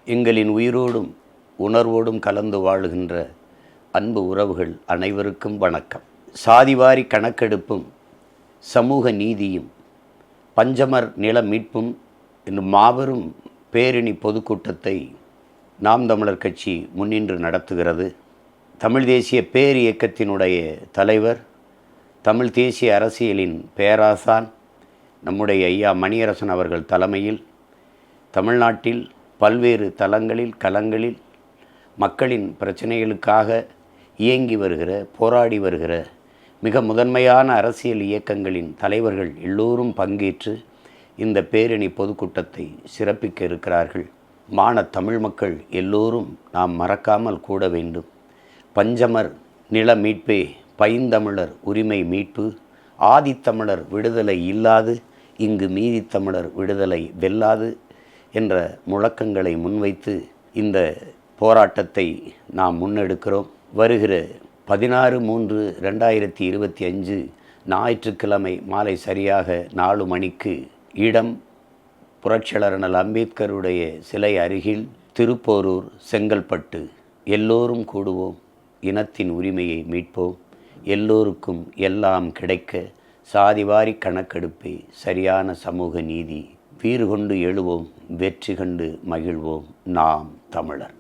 எங்களின் உயிரோடும் உணர்வோடும் கலந்து வாழுகின்ற அன்பு உறவுகள் அனைவருக்கும் வணக்கம். சாதிவாரி கணக்கெடுப்பும் சமூக நீதியும் பஞ்சமர் நில மீட்பும் என்னும் மாபெரும் பேரணி பொதுக்கூட்டத்தை நாம் தமிழர் கட்சி முன்னின்று நடத்துகிறது. தமிழ் தேசிய பேர் இயக்கத்தினுடைய தலைவர், தமிழ் தேசிய அரசியலின் பேராசான் நம்முடைய ஐயா மணியரசன் அவர்கள் தலைமையில் தமிழ்நாட்டில் பல்வேறு களங்களில் மக்களின் பிரச்சனைகளுக்காக இயங்கி வருகிற, போராடி வருகிற மிக முதன்மையான அரசியல் இயக்கங்களின் தலைவர்கள் எல்லோரும் பங்கேற்று இந்த பேரணி பொதுக்கூட்டத்தை சிறப்பிக்க இருக்கிறார்கள். தமிழ் மக்கள் எல்லோரும் நாம் மறக்காமல் கூட வேண்டும். பஞ்சமர் நில மீட்பே பைந்தமிழர் உரிமை மீட்பு, ஆதித்தமிழர் விடுதலை இல்லாது இங்கு மீதித்தமிழர் விடுதலை வெல்லாது என்ற முழக்கங்களை முன்வைத்து இந்த போராட்டத்தை நாம் முன்னெடுக்கிறோம். வருகிற 16/3/2025 ஞாயிற்றுக்கிழமை மாலை சரியாக 4 மணிக்கு இடம் புரட்சியாளர் அண்ணல் அம்பேத்கருடைய சிலை அருகில், திருப்போரூர், செங்கல்பட்டு. எல்லோரும் கூடுவோம், இனத்தின் உரிமையை மீட்போம், எல்லோருக்கும் எல்லாம் கிடைக்க சாதிவாரி கணக்கெடுப்பே சரியான சமூக நீதி. வீறு கொண்டு எழுவோம், வெற்றி கண்டு மகிழ்வோம், நாம் தமிழர்.